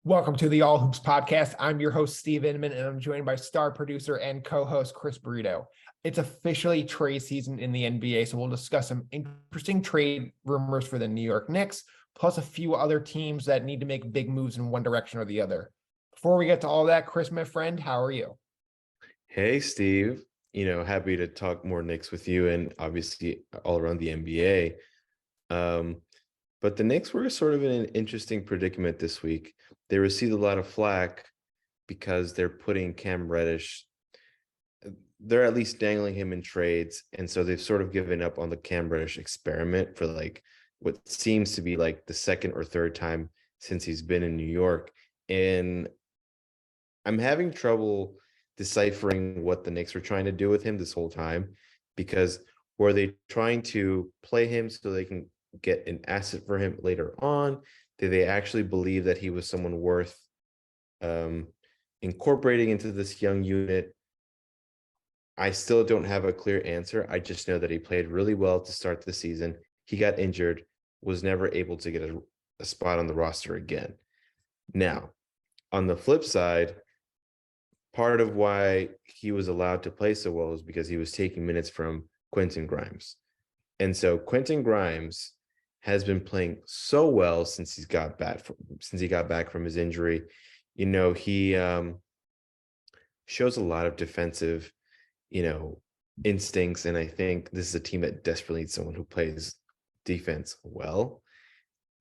Welcome to the All Hoops podcast. I'm your host, Steve Inman, and I'm joined by star producer and co-host Chris Burrito. It's officially trade season in the NBA, so we'll discuss some interesting trade rumors for the New York Knicks, plus a few other teams that need to make big moves in one direction or the other. Before we get to all that, Chris, my friend, how are you? Hey, Steve. Happy to talk more Knicks with you and obviously all around the NBA. But the Knicks were sort of in an interesting predicament this week. They received a lot of flack because they're putting Cam Reddish, they're at least dangling him in trades. And so they've sort of given up on the Cam Reddish experiment for like what seems to be like the second or third time since he's been in New York. And I'm having trouble deciphering what the Knicks were trying to do with him this whole time, because were they trying to play him so they can get an asset for him later on? Did they actually believe that he was someone worth incorporating into this young unit? I still don't have a clear answer. I just know that he played really well to start the season. He got injured, was never able to get a spot on the roster again. Now, on the flip side, part of why he was allowed to play so well is because he was taking minutes from Quentin Grimes. And so Quentin Grimes has been playing so well since he got back from his injury. He shows a lot of defensive, instincts. And I think this is a team that desperately needs someone who plays defense well.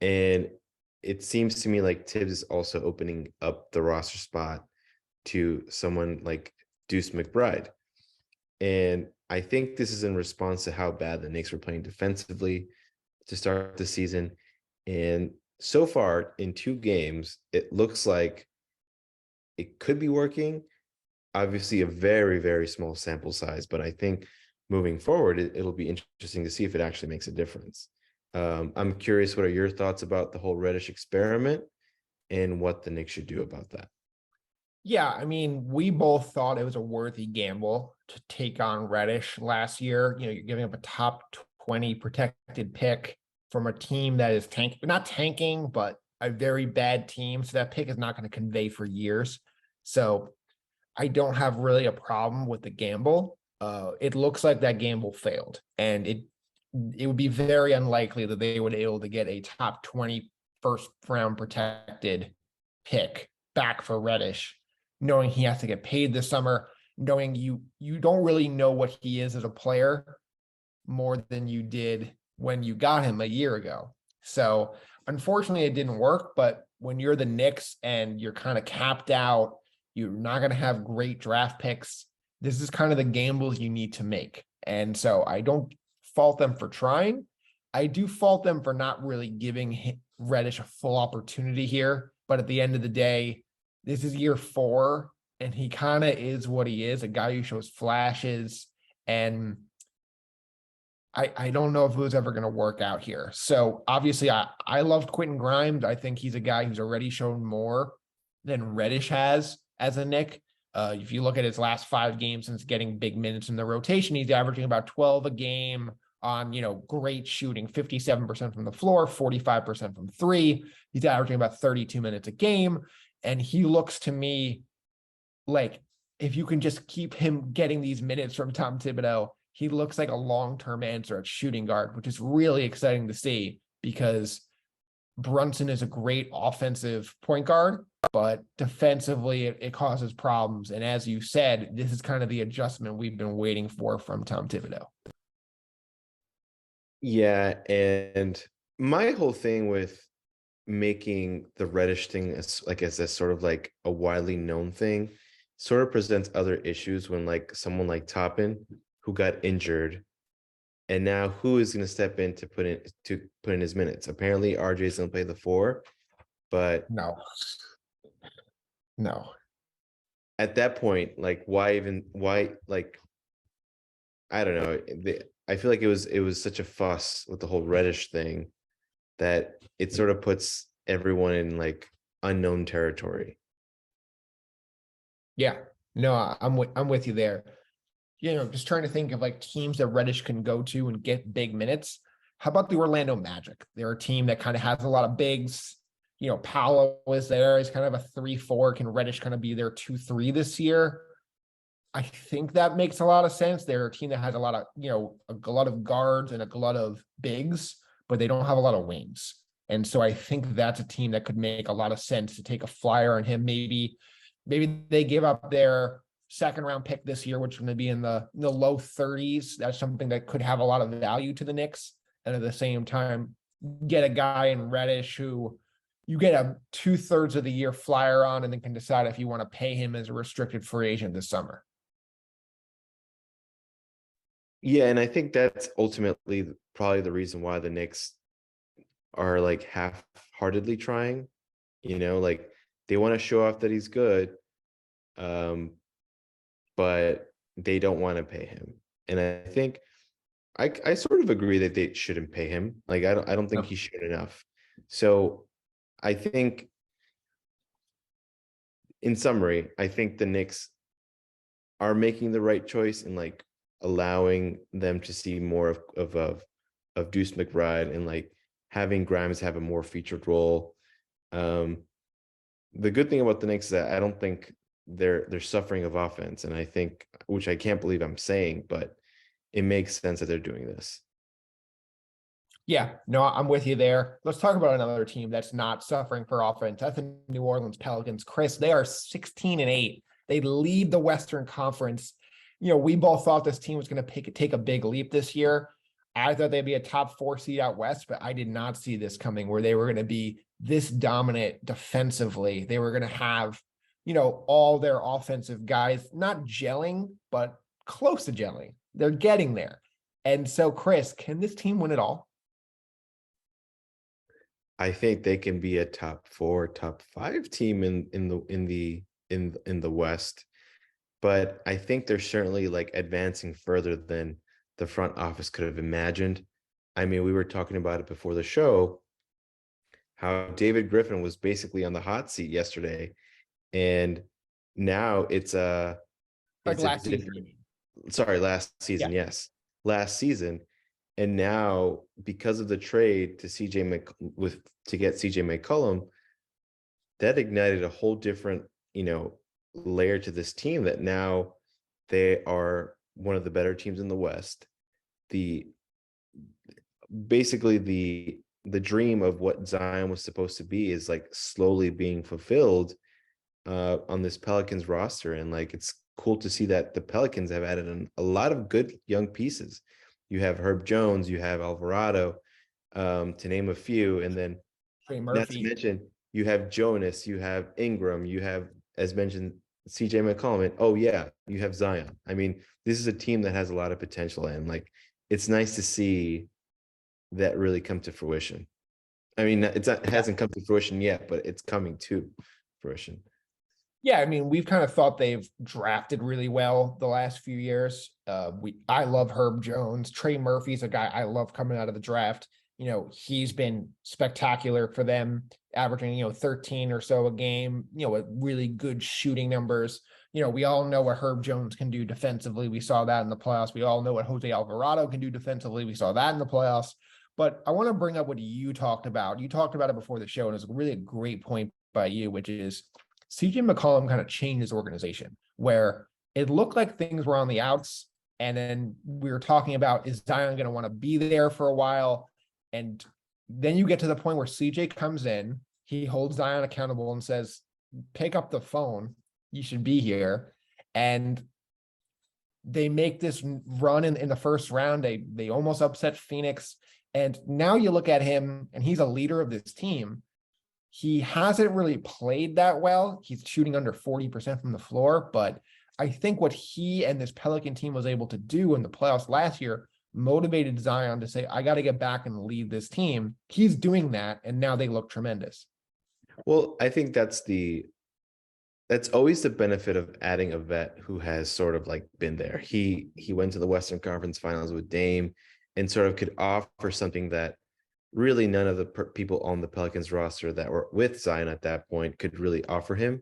And it seems to me like Tibbs is also opening up the roster spot to someone like Deuce McBride. And I think this is in response to how bad the Knicks were playing defensively to start the season. And so far in 2 games, it looks like it could be working. Obviously a very, very small sample size, but I think moving forward, it'll be interesting to see if it actually makes a difference. I'm curious, what are your thoughts about the whole Reddish experiment and what the Knicks should do about that? Yeah, I mean, we both thought it was a worthy gamble to take on Reddish last year. You're giving up a top 20 protected pick from a team that is not tanking, but a very bad team. So that pick is not going to convey for years. So I don't have really a problem with the gamble. It looks like that gamble failed, and it would be very unlikely that they would be able to get a top 20 first round protected pick back for Reddish, knowing he has to get paid this summer, knowing you don't really know what he is as a player more than you did when you got him a year ago. So unfortunately it didn't work, but when you're the Knicks and you're kind of capped out, you're not going to have great draft picks. This is kind of the gambles you need to make. And so I don't fault them for trying. I do fault them for not really giving Reddish a full opportunity here. But at the end of the day, this is year 4, and he kind of is what he is, a guy who shows flashes. And I don't know if it was ever going to work out here. So obviously I loved Quentin Grimes. I think he's a guy who's already shown more than Reddish has as a Knick. If you look at his last 5 games since getting big minutes in the rotation, he's averaging about 12 a game on, great shooting, 57% from the floor, 45% from 3. He's averaging about 32 minutes a game. And he looks to me like, if you can just keep him getting these minutes from Tom Thibodeau, he looks like a long-term answer at shooting guard, which is really exciting to see, because Brunson is a great offensive point guard, but defensively it causes problems. And as you said, this is kind of the adjustment we've been waiting for from Tom Thibodeau. Yeah, and my whole thing with making the Reddish thing as a sort of like a widely known thing sort of presents other issues when like someone like Toppin, who got injured, and now who is going to step in to put in his minutes? Apparently RJ's going to play the 4, but No. at that point, like why like, I don't know. I feel like it was such a fuss with the whole Reddish thing that it sort of puts everyone in like unknown territory. Yeah, no, I'm with you there. Just trying to think of like teams that Reddish can go to and get big minutes. How about the Orlando Magic? They're a team that kind of has a lot of bigs. Paolo is there. He's kind of a 3-4. Can Reddish kind of be their 2-3 this year? I think that makes a lot of sense. They're a team that has a lot of, a glut of guards and a glut of bigs, but they don't have a lot of wings. And so I think that's a team that could make a lot of sense to take a flyer on him. Maybe they give up their second round pick this year, which is going to be in the low 30s. That's something that could have a lot of value to the Knicks. And at the same time, get a guy in Reddish who you get a 2/3 of the year flyer on and then can decide if you want to pay him as a restricted free agent this summer. Yeah, and I think that's ultimately probably the reason why the Knicks are like half-heartedly trying. Like they want to show off that he's good, but they don't want to pay him. And I think I sort of agree that they shouldn't pay him. Like I don't think he should enough. So I think, in summary, I think the Knicks are making the right choice in like allowing them to see more of Deuce McBride and like having Grimes have a more featured role. The good thing about the Knicks is that I don't think they're suffering of offense, and I think, which I can't believe I'm saying, but it makes sense that they're doing this. Yeah, no, I'm with you there. Let's talk about another team that's not suffering for offense. That's the New Orleans Pelicans. Chris, they are 16-8. They lead the Western Conference. We both thought this team was going to take a big leap this year. I thought they'd be a top 4 seed out West, but I did not see this coming where they were going to be this dominant defensively. They were going to have, all their offensive guys not gelling, but close to gelling. They're getting there. And so, Chris, can this team win it all? I think they can be a top 4, top 5 team in the West, but I think they're certainly like advancing further than the front office could have imagined. I mean, we were talking about it before the show, how David Griffin was basically on the hot seat yesterday, and now it's Last season. last season, Yeah. yes, last season. And now, because of the trade to get CJ McCollum, that ignited a whole different, layer to this team, that now they are one of the better teams in the West. Basically the dream of what Zion was supposed to be is like slowly being fulfilled on this Pelicans roster. And like, it's cool to see that the Pelicans have added a lot of good young pieces. You have Herb Jones, you have Alvarado, to name a few. And then Trey not to Murphy. mention, you have Jonas, you have Ingram, you have, as mentioned, CJ McCollum, and oh yeah, you have Zion. I mean, this is a team that has a lot of potential, and like, it's nice to see that really come to fruition. I mean, it hasn't come to fruition yet, but it's coming to fruition. Yeah, I mean, we've kind of thought they've drafted really well the last few years. I love Herb Jones. Trey Murphy's a guy I love coming out of the draft. He's been spectacular for them, averaging, 13 or so a game, with really good shooting numbers. We all know what Herb Jones can do defensively. We saw that in the playoffs. We all know what Jose Alvarado can do defensively. We saw that in the playoffs. But I want to bring up what you talked about. You talked about it before the show, and it's really a great point by you, which is CJ McCollum kind of changed his organization, where it looked like things were on the outs. And then we were talking about, is Zion going to want to be there for a while? And then you get to the point where CJ comes in, he holds Zion accountable and says, pick up the phone, you should be here. And they make this run in the first round. They almost upset Phoenix. And now you look at him, and he's a leader of this team. He hasn't really played that well. He's shooting under 40% from the floor, but I think what he and this Pelican team was able to do in the playoffs last year motivated Zion to say, I got to get back and lead this team. He's doing that, and now they look tremendous. Well, I think that's always the benefit of adding a vet who has sort of like been there. He went to the Western Conference Finals with Dame and sort of could offer something that really none of the people on the Pelicans roster that were with Zion at that point could really offer him,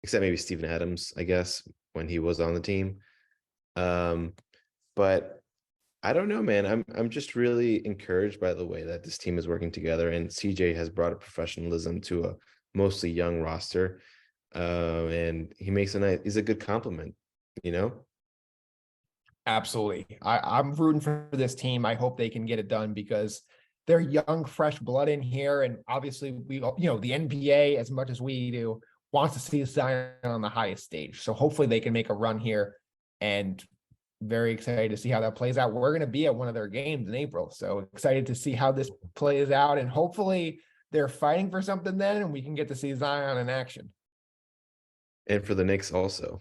except maybe Steven Adams, I guess, when he was on the team. But I don't know, man. I'm just really encouraged by the way that this team is working together, and CJ has brought a professionalism to a mostly young roster, and he's a good compliment, you know. Absolutely. I'm rooting for this team. I hope they can get it done because they're young, fresh blood in here. And obviously, the NBA, as much as we do, wants to see Zion on the highest stage. So hopefully they can make a run here. And very excited to see how that plays out. We're going to be at one of their games in April. So excited to see how this plays out. And hopefully they're fighting for something then and we can get to see Zion in action. And for the Knicks also.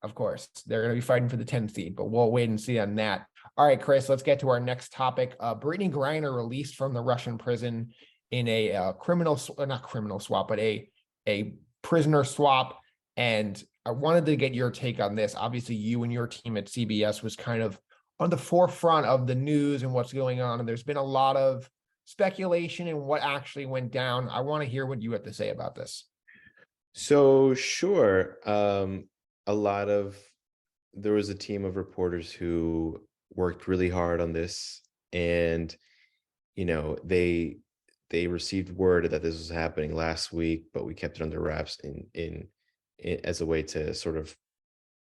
Of course, they're going to be fighting for the 10th seed, but we'll wait and see on that. All right, Chris, let's get to our next topic. Brittney Griner released from the Russian prison in a not criminal swap, but a prisoner swap. And I wanted to get your take on this. Obviously, you and your team at CBS was kind of on the forefront of the news and what's going on. And there's been a lot of speculation in what actually went down. I want to hear what you have to say about this. So sure. There was a team of reporters who worked really hard on this, and they received word that this was happening last week, but we kept it under wraps in as a way to sort of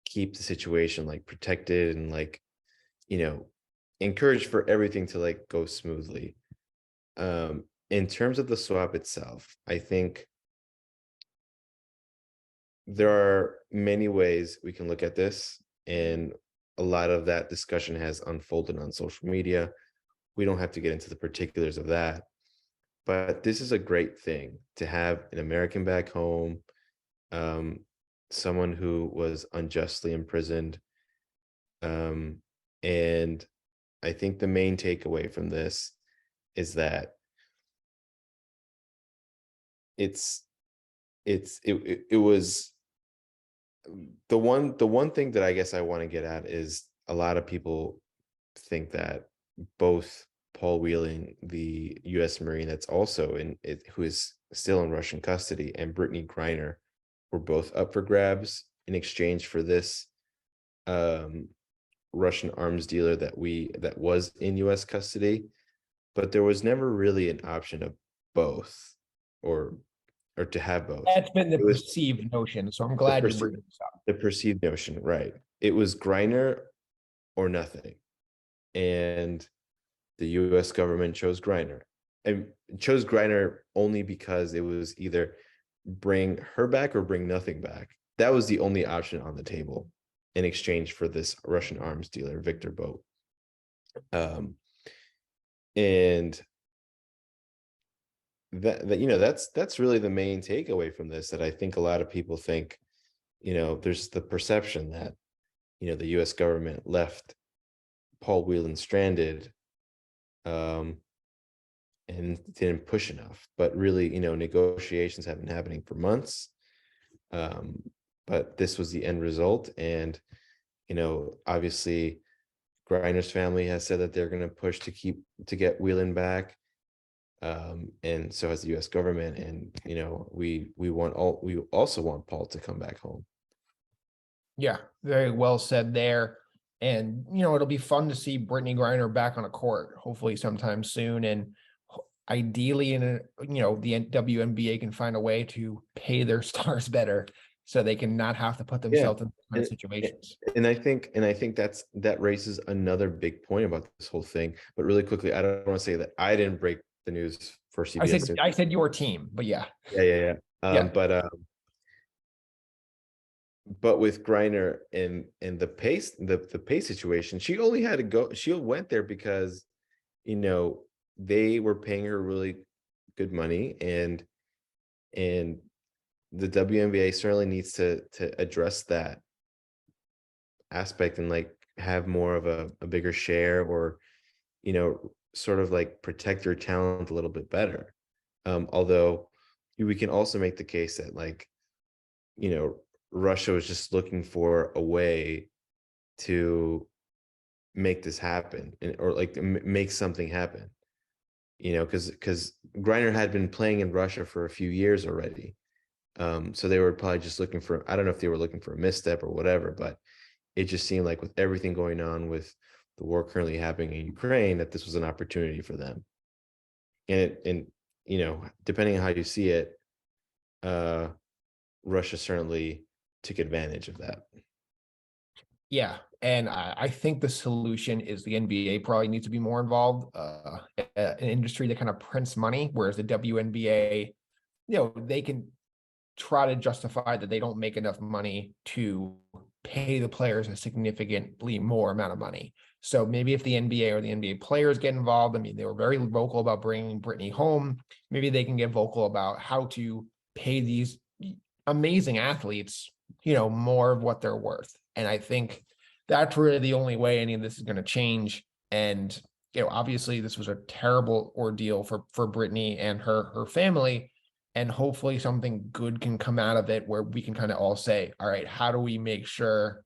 keep the situation like protected and like encourage for everything to like go smoothly. In terms of the swap itself, I think there are many ways we can look at this, and a lot of that discussion has unfolded on social media. We don't have to get into the particulars of that, but this is a great thing to have an American back home, someone who was unjustly imprisoned. And I think the main takeaway from this is that it was the one thing that I guess I want to get at is a lot of people think that both Paul Whelan, the U.S. Marine that's also who is still in Russian custody, and Brittney Griner were both up for grabs in exchange for this Russian arms dealer that was in U.S. custody, but there was never really an option of both, or to have both. That's been the It was perceived notion, so I'm glad you bring this up. the perceived notion, right? It was Griner or nothing, and the U.S. government chose Griner, and chose Griner only because it was either bring her back or bring nothing back. That was the only option on the table in exchange for this Russian arms dealer, Victor Boat. And that's really the main takeaway from this, that I think a lot of people think, there's the perception that, the U.S. government left Paul Whelan stranded, and didn't push enough. But really, negotiations have been happening for months. But this was the end result. And, obviously Griner's family has said that they're going to push to get Whelan back. And so has the U.S. government. And, we also want Paul to come back home. Yeah, very well said there. And, it'll be fun to see Brittney Griner back on a court, hopefully sometime soon. And ideally, the WNBA can find a way to pay their stars better so they can not have to put themselves in kind of situations. And I think that raises another big point about this whole thing. But really quickly, I don't want to say that I didn't break the news for CBS. I said your team, but yeah. Yeah. But with Griner and the pay situation, she only had to go. She went there because, they were paying her really good money, and the WNBA certainly needs to address that aspect and like have more of a bigger share, or sort of like protect your talent a little bit better. Although we can also make the case that like, Russia was just looking for a way to make this happen, or like make something happen, because Griner had been playing in Russia for a few years already. So they were probably just looking for, I don't know if they were looking for a misstep or whatever, but it just seemed like with everything going on with the war currently happening in Ukraine, that this was an opportunity for them. And depending on how you see it, Russia certainly took advantage of that. Yeah, and I think the solution is the NBA probably needs to be more involved. An industry that kind of prints money, whereas the WNBA, they can try to justify that they don't make enough money to pay the players a significantly more amount of money. So maybe if the NBA or the NBA players get involved, I mean, they were very vocal about bringing Brittney home. Maybe they can get vocal about how to pay these amazing athletes, more of what they're worth. And I think that's really the only way any of this is going to change. And, obviously this was a terrible ordeal for Brittney and her family. And hopefully something good can come out of it where we can kind of all say, all right, how do we make sure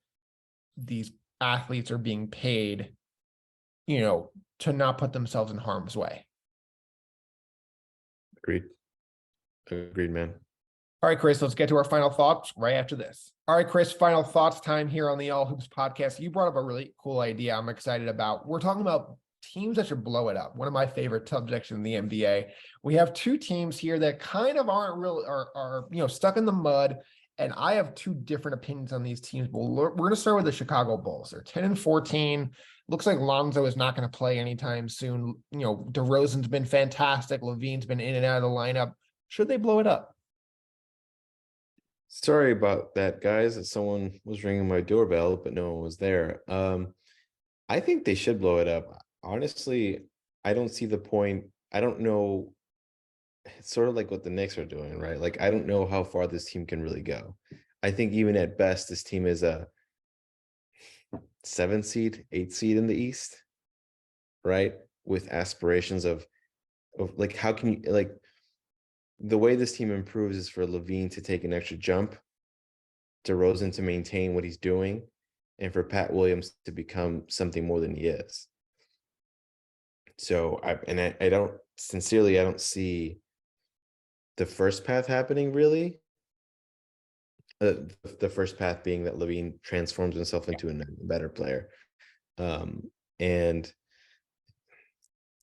these athletes are being paid, to not put themselves in harm's way? Agreed, man. All right, Chris, let's get to our final thoughts right after this. All right, Chris, final thoughts time here on the All Hoops podcast. You brought up a really cool idea I'm excited about. We're talking about teams that should blow it up. One of my favorite subjects in the NBA. We have two teams here that kind of aren't real, are stuck in the mud. And I have two different opinions on these teams. But we're going to start with the Chicago Bulls. They're 10-14. Looks like Lonzo is not going to play anytime soon. DeRozan's been fantastic. LaVine's been in and out of the lineup. Should they blow it up? Sorry about that, guys. Someone was ringing my doorbell, but no one was there. I think they should blow it up. Honestly, I don't see the point. I don't know. It's sort of like what the Knicks are doing, right? Like, I don't know how far this team can really go. I think even at best, this team is a 7 seed, 8 seed in the East, right? With aspirations of like, how can you, like, the way this team improves is for LaVine to take an extra jump, DeRozan to maintain what he's doing, and for Pat Williams to become something more than he is. So I don't see the first path happening, really. The first path being that LaVine transforms himself into a better player. And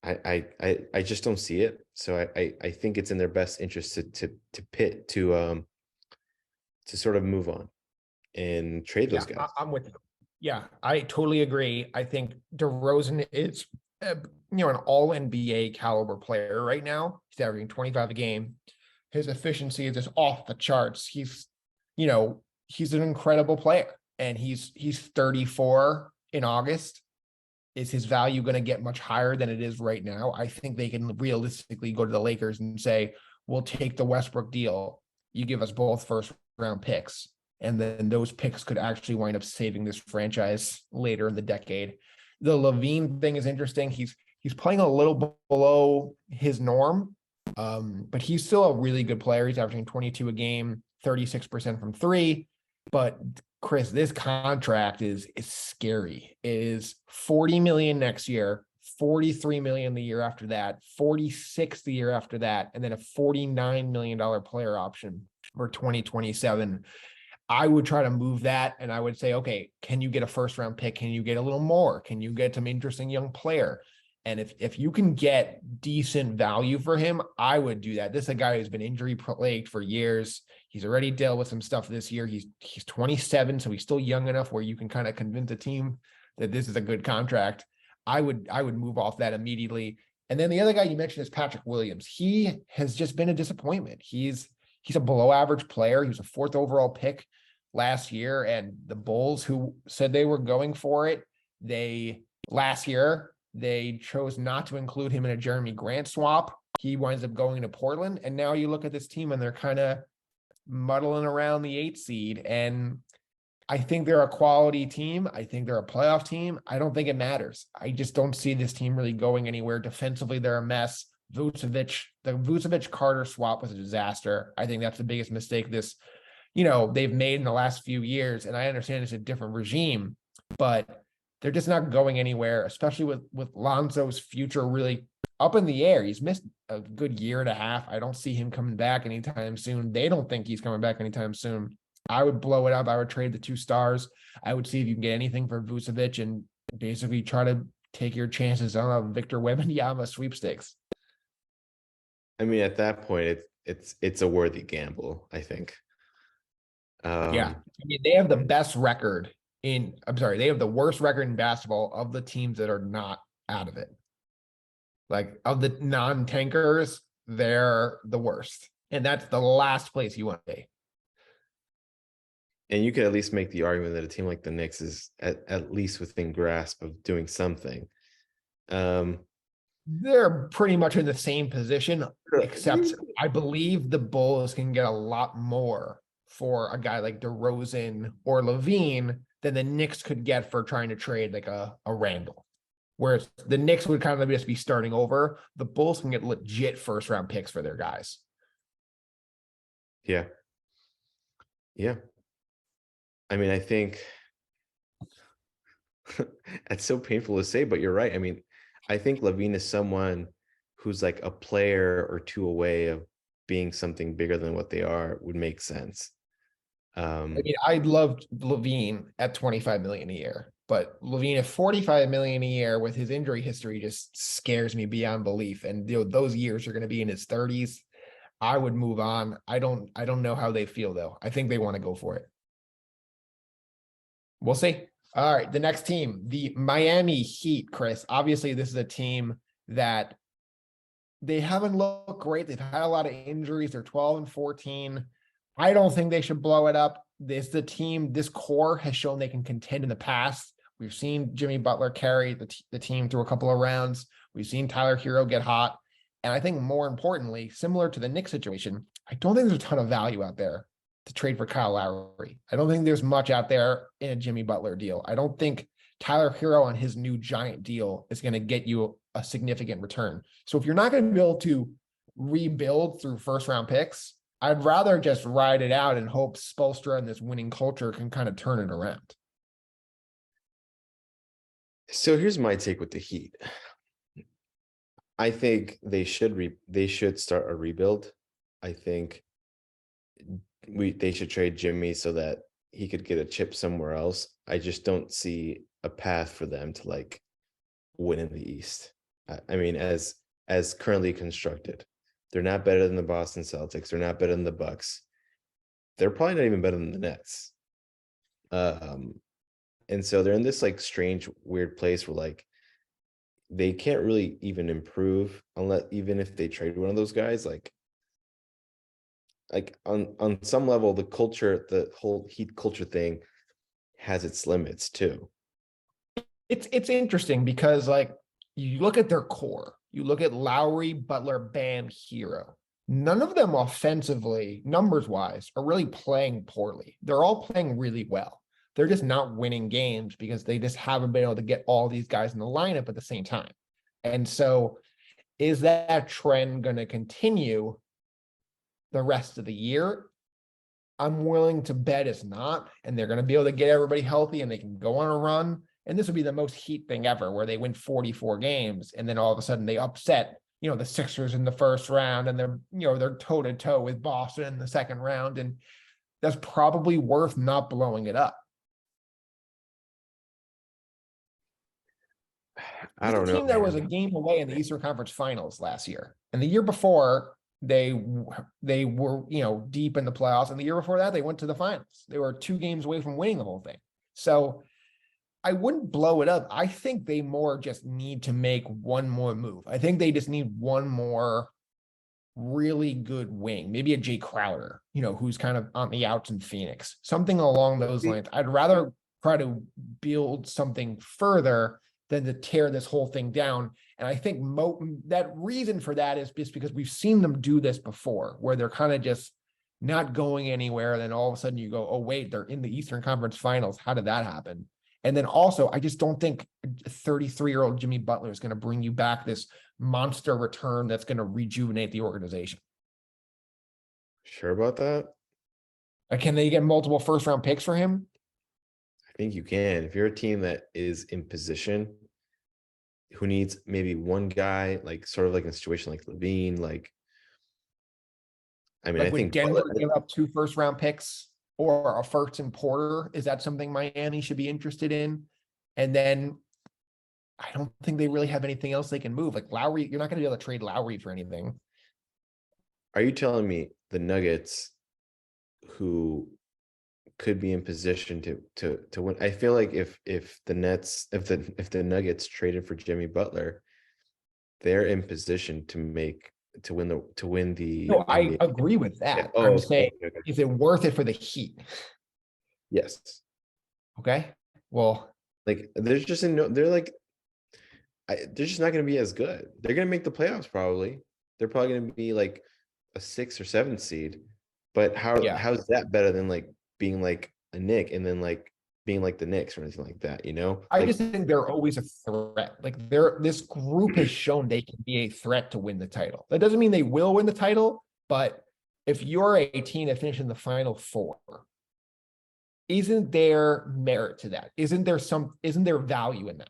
I just don't see it. So I think it's in their best interest to sort of move on and trade those guys. I'm with you. Yeah, I totally agree. I think DeRozan is an all NBA caliber player right now. He's averaging 25 a game. His efficiency is just off the charts. He's an incredible player, and he's 34 in August. Is his value going to get much higher than it is right now? I think they can realistically go to the Lakers and say, we'll take the Westbrook deal. You give us both first round picks. And then those picks could actually wind up saving this franchise later in the decade. The LaVine thing is interesting. He's playing a little below his norm, but he's still a really good player. He's averaging 22 a game, 36% from three. But Chris, this contract is scary. It is $40 million next year, $43 million the year after that, $46 the year after that, and then a $49 million player option for 2027. I would try to move that, and I would say, okay, can you get a first round pick? Can you get a little more? Can you get some interesting young player? And if you can get decent value for him, I would do that. This is a guy who's been injury plagued for years. He's already dealt with some stuff this year. He's 27, so he's still young enough where you can kind of convince a team that this is a good contract. I would move off that immediately. And then the other guy you mentioned is Patrick Williams. He has just been a disappointment. He's a below average player. He was a 4th overall pick last year, and the Bulls, who said they were going for it, last year they chose not to include him in a Jeremy Grant swap. He winds up going to Portland, and now you look at this team and they're kind of muddling around the 8th seed. And I think they're a quality team. I think they're a playoff team. I don't think it matters. I just don't see this team really going anywhere. Defensively, they're a mess. The Vucevic-Carter swap was a disaster. I think that's the biggest mistake they've made in the last few years. And I understand it's a different regime, but they're just not going anywhere, especially with Lonzo's future really up in the air. He's missed a good year and a half. I don't see him coming back anytime soon. They don't think he's coming back anytime soon. I would blow it up. I would trade the 2 stars. I would see if you can get anything for Vucevic and basically try to take your chances on a Victor Wembanyama sweepstakes. I mean, at that point, it's a worthy gamble, I think. Yeah. I mean, they have the best record they have the worst record in basketball of the teams that are not out of it. Like, of the non-tankers, they're the worst. And that's the last place you want to be. And you could at least make the argument that a team like the Knicks is at least within grasp of doing something. They're pretty much in the same position, except I believe the Bulls can get a lot more for a guy like DeRozan or Levine than the Knicks could get for trying to trade like a Randall. Whereas the Knicks would kind of just be starting over. The Bulls can get legit first round picks for their guys. Yeah. Yeah. I mean, I think it's so painful to say, but you're right. I mean, I think Levine is someone who's like a player or two away of being something bigger than what they are would make sense. I mean, I loved Levine at 25 million a year, but Levine at 45 million a year with his injury history just scares me beyond belief. And those years are going to be in his 30s. I would move on. I don't know how they feel though. I think they want to go for it. We'll see. All right, the next team, the Miami Heat, Chris. Obviously, this is a team that they haven't looked great. They've had a lot of injuries. They're 12-14. I don't think they should blow it up. This core has shown they can contend in the past. We've seen Jimmy Butler carry the team through a couple of rounds. We've seen Tyler Hero get hot. And I think more importantly, similar to the Knicks situation, I don't think there's a ton of value out there to trade for Kyle Lowry. I don't think there's much out there in a Jimmy Butler deal. I don't think Tyler Hero on his new giant deal is going to get you a significant return. So if you're not going to be able to rebuild through first round picks, I'd rather just ride it out and hope Spoelstra and this winning culture can kind of turn it around. So here's my take with the Heat. I think they should start a rebuild. I think they should trade Jimmy so that he could get a chip somewhere else. I just don't see a path for them to like win in the East. I mean, as currently constructed, they're not better than the Boston Celtics. They're not better than the Bucks. They're probably not even better than the Nets. And so they're in this like strange, weird place where like they can't really even improve unless even if they trade one of those guys, like on some level, the whole Heat culture thing has its limits too. It's interesting because like you look at their core, you look at Lowry, Butler, Bam, Hero. None of them offensively, numbers wise, are really playing poorly. They're all playing really well. They're just not winning games because they just haven't been able to get all these guys in the lineup at the same time. And so is that trend going to continue the rest of the year? I'm willing to bet it's not, and they're going to be able to get everybody healthy and they can go on a run. And this would be the most Heat thing ever, where they win 44 games and then all of a sudden they upset, the Sixers in the first round and they're toe to toe with Boston in the second round. And that's probably worth not blowing it up. I don't know. The team that was a game away in the Eastern Conference Finals last year, and the year before they were deep in the playoffs, and the year before that they went to the finals. They were 2 games away from winning the whole thing. So I wouldn't blow it up. I think they more just need to make one more move. I think they just need one more really good wing, maybe a Jay Crowder, who's kind of on the outs in Phoenix, something along those lines. I'd rather try to build something further than to tear this whole thing down. And I think that reason for that is just because we've seen them do this before, where they're kind of just not going anywhere. And then all of a sudden you go, oh, wait, they're in the Eastern Conference Finals. How did that happen? And then also, I just don't think 33-year-old Jimmy Butler is going to bring you back this monster return that's going to rejuvenate the organization. Sure about that? Can they get multiple first-round picks for him? I think you can. If you're a team that is in position, who needs maybe one guy, like sort of like in a situation like Levine, I think Denver give up 2 first-round picks or a first and Porter. Is that something Miami should be interested in? And then I don't think they really have anything else they can move. Like Lowry, you're not going to be able to trade Lowry for anything. Are you telling me the Nuggets, who could be in position to win? I feel like if the Nets, if the Nuggets traded for Jimmy Butler, they're in position to win the No, I NBA. agree with Yeah. that. Oh, I'm okay, saying, okay, okay. is it worth it for the Heat? Yes. Okay. Well, Like there's just no, they're like, they're just not going to be as good. They're going to make the playoffs probably. They're probably going to be like a 6 or 7 seed. But yeah. how's that better than like being like a Knick and then like being like the Knicks or anything like that? You know, I like just think they're always a threat. Like this group has shown they can be a threat to win the title. That doesn't mean they will win the title, but if you're a team that finishes in the final four, isn't there merit to that? Isn't there value in that?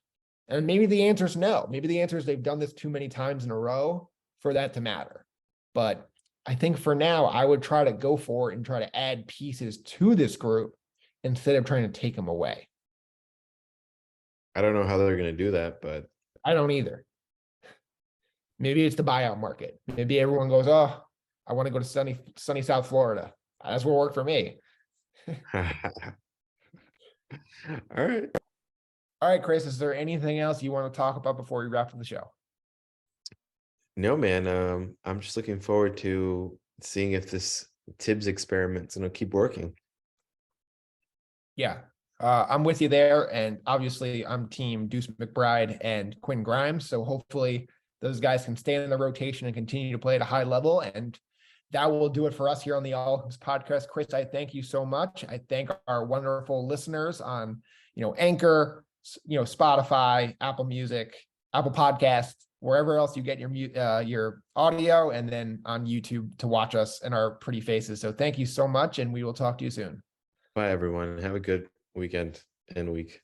And maybe the answer is no. Maybe the answer is they've done this too many times in a row for that to matter. But I think for now, I would try to go for it and try to add pieces to this group instead of trying to take them away. I don't know how they're going to do that, but I don't either. Maybe it's the buyout market. Maybe everyone goes, oh, I want to go to sunny South Florida. That's what worked for me. all right. All right, Chris, is there anything else you want to talk about before we wrap up the show? No, man. I'm just looking forward to seeing if this Tibbs experiment's gonna keep working. Yeah, I'm with you there. And obviously, I'm team Deuce McBride and Quinn Grimes. So hopefully those guys can stay in the rotation and continue to play at a high level. And that will do it for us here on the All Hoops podcast. Chris, I thank you so much. I thank our wonderful listeners on, Anchor, Spotify, Apple Music, Apple Podcasts, wherever else you get your audio, and then on YouTube to watch us and our pretty faces. So thank you so much, and we will talk to you soon. Bye, everyone. Have a good weekend and week.